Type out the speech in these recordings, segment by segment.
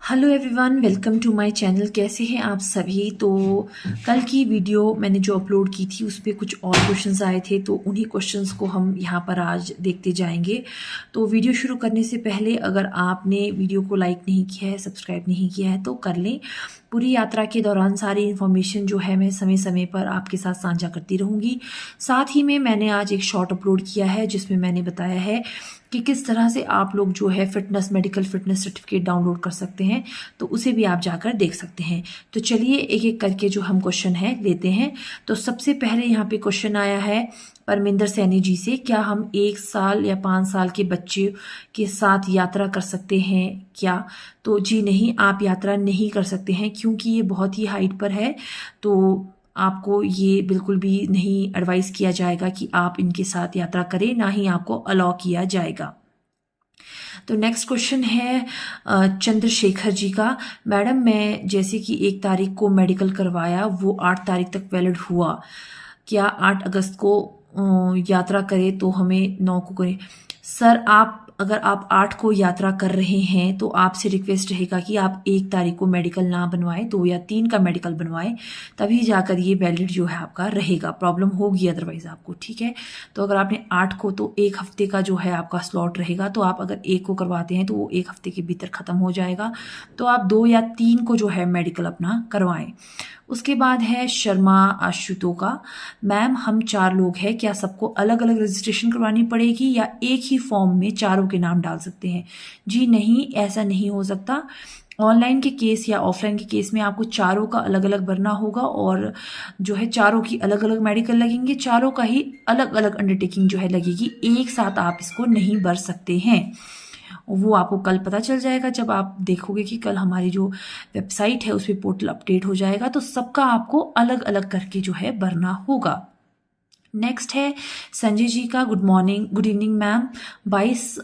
Hello everyone, welcome to my channel. कैसे हैं आप सभी। तो कल की वीडियो मैंने जो अपलोड की थी उस पर कुछ और क्वेश्चंस आए थे, तो उन्हीं क्वेश्चंस को हम यहाँ पर आज देखते जाएंगे। तो वीडियो शुरू करने से पहले अगर आपने वीडियो को लाइक नहीं किया है, सब्सक्राइब नहीं किया है तो कर लें। पूरी यात्रा के दौरान सारी इन्फॉर्मेशन जो है मैं समय समय पर आपके साथ साझा करती रहूँगी। साथ ही में मैंने आज एक शॉर्ट अपलोड किया है जिसमें मैंने बताया है कि किस तरह से आप लोग जो है मेडिकल फिटनेस सर्टिफिकेट डाउनलोड कर सकते हैं, तो उसे भी आप जाकर देख सकते हैं। तो चलिए एक एक करके जो हम क्वेश्चन है लेते हैं। तो सबसे पहले यहाँ पे क्वेश्चन आया है परमिंदर सैनी जी से, क्या हम 1 साल या 5 साल के बच्चे के साथ यात्रा कर सकते हैं क्या। तो जी नहीं, आप यात्रा नहीं कर सकते हैं क्योंकि ये बहुत ही हाइट पर है। तो आपको ये बिल्कुल भी नहीं एडवाइस किया जाएगा कि आप इनके साथ यात्रा करें, ना ही आपको अलाउ किया जाएगा। तो नेक्स्ट क्वेश्चन है चंद्रशेखर जी का। मैडम, मैं जैसे कि 1 तारीख को मेडिकल करवाया, वो 8 तारीख तक वैलिड हुआ, क्या 8 अगस्त को यात्रा करें तो हमें 9 को करें। सर, आप अगर आप 8 को यात्रा कर रहे हैं तो आपसे रिक्वेस्ट रहेगा कि आप 1 तारीख को मेडिकल ना बनवाएं, 2 या 3 का मेडिकल बनवाएं, तभी जाकर ये वैलिड जो है आपका रहेगा। प्रॉब्लम होगी अदरवाइज आपको, ठीक है। तो अगर आपने 8 को, तो 1 हफ्ते का जो है आपका स्लॉट रहेगा। तो आप अगर 1 को करवाते हैं तो वो 1 हफ्ते के भीतर ख़त्म हो जाएगा। तो आप 2 या 3 को जो है मेडिकल अपना करवाएं। उसके बाद है शर्मा आशुतो का। मैम, हम 4 लोग हैं, क्या सबको अलग अलग रजिस्ट्रेशन करवानी पड़ेगी या एक ही फॉर्म में चारों के नाम डाल सकते हैं। जी नहीं, ऐसा नहीं हो सकता। ऑनलाइन के केस या ऑफलाइन के केस में आपको चारों का अलग अलग भरना होगा और जो है चारों की अलग अलग मेडिकल लगेंगे, चारों का ही अलग अलग अंडरटेकिंग जो है लगेगी। एक साथ आप इसको नहीं भर सकते हैं। वो आपको कल पता चल जाएगा जब आप देखोगे कि कल हमारी जो वेबसाइट है उस पर पोर्टल अपडेट हो जाएगा, तो सबका आपको अलग अलग करके जो है भरना होगा। नेक्स्ट है संजय जी का। Good morning, good evening ma'am. 22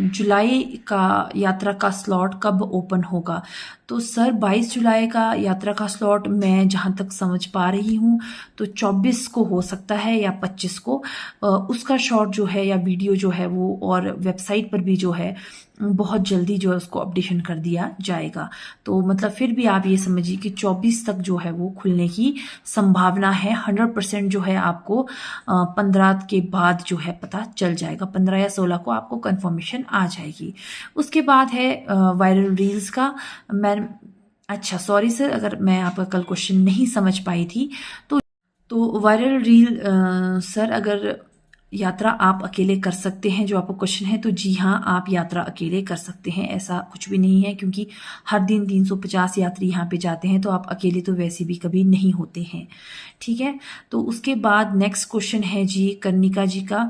जुलाई का यात्रा का स्लॉट कब ओपन होगा। तो सर, 22 जुलाई का यात्रा का स्लॉट मैं जहाँ तक समझ पा रही हूँ तो 24 को हो सकता है या 25 को। उसका शॉर्ट जो है या वीडियो जो है वो, और वेबसाइट पर भी जो है बहुत जल्दी जो है उसको अपडेशन कर दिया जाएगा। तो मतलब फिर भी आप ये समझिए कि 24 तक जो है वो खुलने की संभावना है। 100% जो है आपको 15 के बाद जो है पता चल जाएगा। 15 या 16 को आपको कंफर्मेशन आ जाएगी। उसके बाद है वायरल रील्स का। मैं अच्छा, सॉरी सर, अगर मैं आपका कल क्वेश्चन नहीं समझ पाई थी। तो वायरल रील सर, अगर यात्रा आप अकेले कर सकते हैं जो आपका क्वेश्चन है, तो जी हाँ, आप यात्रा अकेले कर सकते हैं। ऐसा कुछ भी नहीं है क्योंकि हर दिन 350 यात्री यहाँ पे जाते हैं, तो आप अकेले तो वैसे भी कभी नहीं होते हैं, ठीक है। तो उसके बाद नेक्स्ट क्वेश्चन है जी कर्णिका जी का।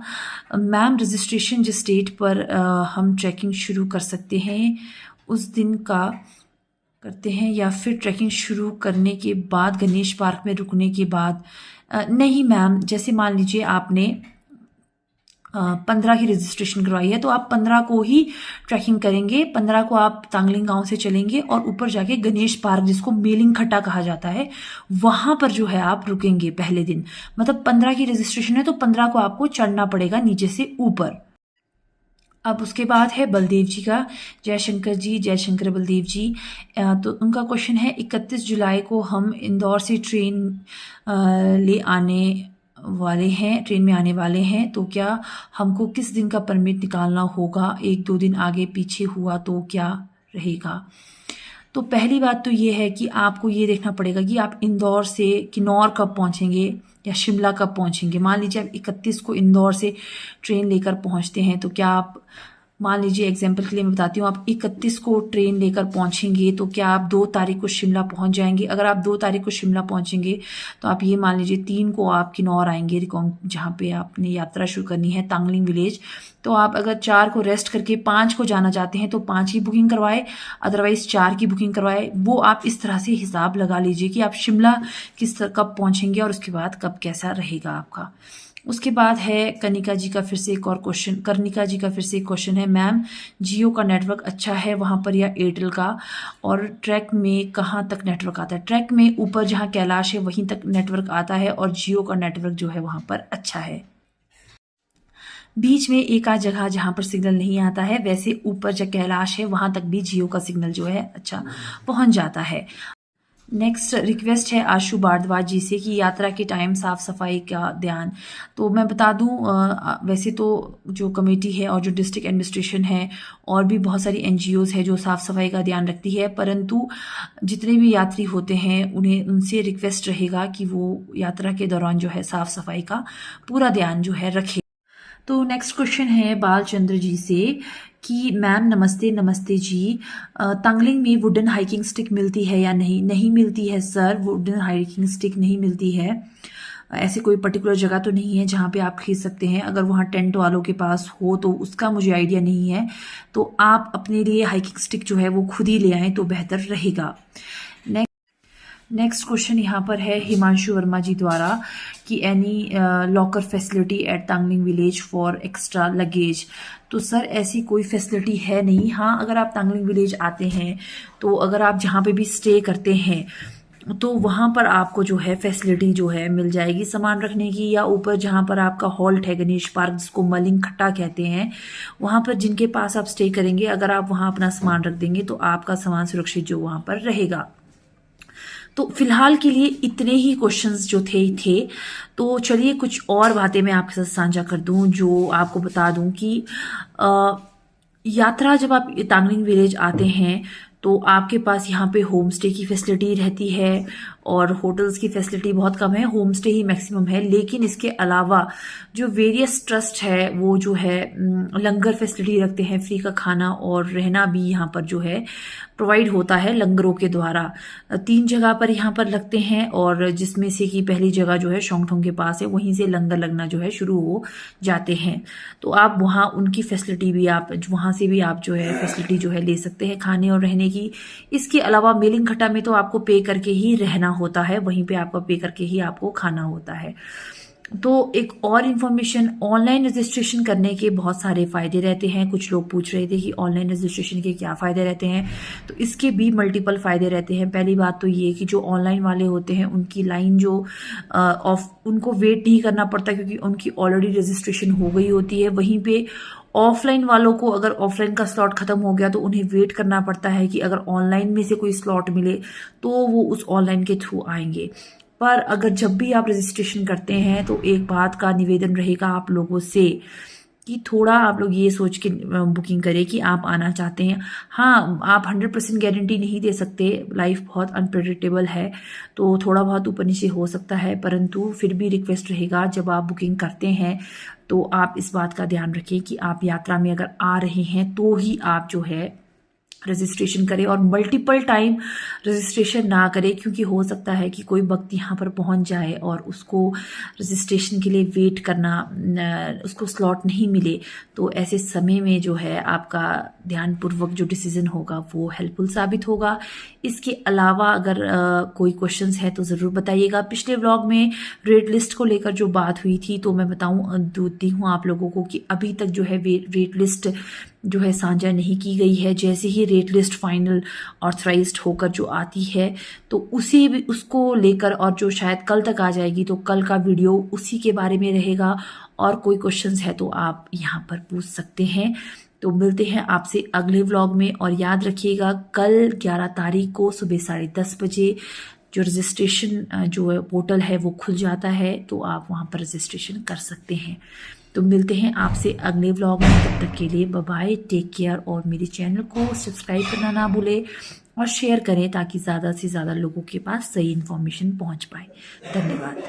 मैम, रजिस्ट्रेशन जिस डेट पर हम ट्रैकिंग शुरू कर सकते हैं उस दिन का करते हैं या फिर ट्रैकिंग शुरू करने के बाद गणेश पार्क में रुकने के बाद। नहीं मैम, जैसे मान लीजिए आपने 15 की रजिस्ट्रेशन करवाई है तो आप 15 को ही ट्रैकिंग करेंगे। 15 को आप तांगलिंग गांव से चलेंगे और ऊपर जाके गणेश पार्क, जिसको मेलिंग खट्टा कहा जाता है, वहां पर जो है आप रुकेंगे पहले दिन। मतलब 15 की रजिस्ट्रेशन है तो 15 को आपको चढ़ना पड़ेगा नीचे से ऊपर। अब उसके बाद है बलदेव जी का। जयशंकर जी, जयशंकर बलदेव जी। तो उनका क्वेश्चन है 31 जुलाई को हम इंदौर से ट्रेन ले आने वाले हैं, ट्रेन में आने वाले हैं, तो क्या हमको किस दिन का परमिट निकालना होगा। 1-2 दिन आगे पीछे हुआ तो क्या रहेगा। तो पहली बात तो ये है कि आपको ये देखना पड़ेगा कि आप इंदौर से किन्नौर कब पहुंचेंगे या शिमला कब पहुंचेंगे। मान लीजिए आप 31 को इंदौर से ट्रेन लेकर पहुंचते हैं, तो क्या आप, मान लीजिए एग्जाम्पल के लिए मैं बताती हूँ, आप 31 को ट्रेन लेकर पहुंचेंगे तो क्या आप 2 तारीख को शिमला पहुंच जाएंगे। अगर आप 2 तारीख को शिमला पहुंचेंगे तो आप ये मान लीजिए 3 को आप किन्नौर आएंगे, जहाँ पे आपने यात्रा शुरू करनी है, तांगलिंग विलेज। तो आप अगर 4 को रेस्ट करके 5 को जाना चाहते हैं तो 5 की बुकिंग करवाए, अदरवाइज 4 की बुकिंग करवाए। वो आप इस तरह से हिसाब लगा लीजिए कि आप शिमला कब पहुंचेंगे और उसके बाद कब कैसा रहेगा आपका। उसके बाद है कर्णिका जी का फिर से एक और क्वेश्चन। कर्णिका जी का फिर से एक क्वेश्चन है, मैम जियो का नेटवर्क अच्छा है वहाँ पर या एयरटेल का, और ट्रैक में कहाँ तक नेटवर्क आता है। ट्रैक में ऊपर जहाँ कैलाश है वहीं तक नेटवर्क आता है और जियो का नेटवर्क जो है वहाँ पर अच्छा है। बीच में एक आध जगह जहाँ पर सिग्नल नहीं आता है, वैसे ऊपर जो कैलाश है वहां तक भी जियो का सिग्नल जो है अच्छा पहुंच जाता है। नेक्स्ट रिक्वेस्ट है आशु भारद्वाज जी से कि यात्रा के टाइम साफ सफाई का ध्यान। तो मैं बता दूं, वैसे तो जो कमेटी है और जो डिस्ट्रिक्ट एडमिनिस्ट्रेशन है और भी बहुत सारी एनजीओज है जो साफ सफाई का ध्यान रखती है, परंतु जितने भी यात्री होते हैं उन्हें उनसे रिक्वेस्ट रहेगा कि वो यात्रा के दौरान जो है साफ सफाई का पूरा ध्यान जो है रखें। तो नेक्स्ट क्वेश्चन है बालचंद्र जी से कि मैम नमस्ते। नमस्ते जी, तांगलिंग में वुडन हाइकिंग स्टिक मिलती है या नहीं? नहीं मिलती है सर, वुडन हाइकिंग स्टिक नहीं मिलती है। ऐसी कोई पर्टिकुलर जगह तो नहीं है जहाँ पे आप खरीद सकते हैं। अगर वहाँ टेंट वालों के पास हो तो उसका मुझे आइडिया नहीं है, तो आप अपने लिए हाइकिंग स्टिक जो है वो खुद ही ले आएं तो बेहतर रहेगा। नेक्स्ट क्वेश्चन यहाँ पर है हिमांशु वर्मा जी द्वारा कि any locker facility eight Tangling village for extra luggage. तो सर ऐसी कोई फैसिलिटी है नहीं। हाँ, अगर आप तांगलिंग विलेज आते हैं तो अगर आप जहाँ पे भी स्टे करते हैं तो वहाँ पर आपको जो है फैसिलिटी जो है मिल जाएगी सामान रखने की, या ऊपर जहाँ पर आपका हॉल्ट है गणेश पार्क जिसको मलिंग खट्टा कहते हैं, वहाँ पर जिनके पास आप स्टे करेंगे अगर आप वहाँ अपना सामान रख देंगे तो आपका सामान सुरक्षित जो वहाँ पर रहेगा। तो फिलहाल के लिए इतने ही क्वेश्चंस जो थे। तो चलिए कुछ और बातें मैं आपके साथ साझा कर दूं, जो आपको बता दूं कि यात्रा जब आप तांगलिंग विलेज आते हैं तो आपके पास यहाँ पे होम स्टे की फैसिलिटी रहती है और होटल्स की फैसिलिटी बहुत कम है, होम स्टे ही मैक्सिमम है। लेकिन इसके अलावा जो वेरियस ट्रस्ट है वो जो है लंगर फैसिलिटी रखते हैं, फ्री का खाना और रहना भी यहाँ पर जो है प्रोवाइड होता है लंगरों के द्वारा। 3 जगह पर यहाँ पर लगते हैं और जिसमें से कि पहली जगह जो है शोंगठोंग के पास है, वहीं से लंगर लगना जो है शुरू हो जाते हैं। तो आप वहाँ उनकी फैसिलिटी भी आप वहाँ से भी आप जो है फैसिलिटी जो है ले सकते हैं खाने और रहने की। इसके अलावा मेलिंग खट्टा में तो आपको पे करके ही रहना होता है, वहीं पे आपको पे करके ही आपको खाना होता है। तो एक और इन्फॉर्मेशन, ऑनलाइन रजिस्ट्रेशन करने के बहुत सारे फायदे रहते हैं। कुछ लोग पूछ रहे थे कि ऑनलाइन रजिस्ट्रेशन के क्या फायदे रहते हैं, तो इसके भी मल्टीपल फायदे रहते हैं। पहली बात तो ये कि जो ऑनलाइन वाले होते हैं उनकी लाइन जो उनको वेट नहीं करना पड़ता क्योंकि उनकी ऑलरेडी रजिस्ट्रेशन हो गई होती है। वहीं पे ऑफलाइन वालों को अगर ऑफलाइन का स्लॉट खत्म हो गया तो उन्हें वेट करना पड़ता है कि अगर ऑनलाइन में से कोई स्लॉट मिले तो वो उस ऑनलाइन के थ्रू आएंगे। पर अगर जब भी आप रजिस्ट्रेशन करते हैं तो एक बात का निवेदन रहेगा आप लोगों से कि थोड़ा आप लोग ये सोच के बुकिंग करें कि आप आना चाहते हैं। हाँ, आप 100% गारंटी नहीं दे सकते, लाइफ बहुत अनप्रेडिक्टेबल है, तो थोड़ा बहुत ऊपर नीचे हो सकता है, परंतु फिर भी रिक्वेस्ट रहेगा जब आप बुकिंग करते हैं तो आप इस बात का ध्यान रखें कि आप यात्रा में अगर आ रहे हैं तो ही आप जो है रजिस्ट्रेशन करें और मल्टीपल टाइम रजिस्ट्रेशन ना करें, क्योंकि हो सकता है कि कोई वक्त यहाँ पर पहुँच जाए और उसको रजिस्ट्रेशन के लिए वेट करना, उसको स्लॉट नहीं मिले। तो ऐसे समय में जो है आपका ध्यानपूर्वक जो डिसीजन होगा वो हेल्पफुल साबित होगा। इसके अलावा अगर कोई क्वेश्चंस है तो ज़रूर बताइएगा। पिछले व्लॉग में रेट लिस्ट को लेकर जो बात हुई थी तो मैं देती हूँ आप लोगों को कि अभी तक जो है रेट लिस्ट जो है साझा नहीं की गई है। जैसे ही रेट लिस्ट फाइनल ऑथराइज्ड होकर जो आती है तो उसको लेकर और जो शायद कल तक आ जाएगी, तो कल का वीडियो उसी के बारे में रहेगा। और कोई क्वेश्चंस है तो आप यहाँ पर पूछ सकते हैं। तो मिलते हैं आपसे अगले व्लॉग में और याद रखिएगा कल 11 तारीख को सुबह 10:30 बजे जो रजिस्ट्रेशन जो पोर्टल है वो खुल जाता है, तो आप वहाँ पर रजिस्ट्रेशन कर सकते हैं। तो मिलते हैं आपसे अगले व्लॉग में, तब तक के लिए बाय बाय, टेक केयर। और मेरे चैनल को सब्सक्राइब करना ना भूलें और शेयर करें ताकि ज़्यादा से ज़्यादा लोगों के पास सही इन्फॉर्मेशन पहुंच पाए। धन्यवाद।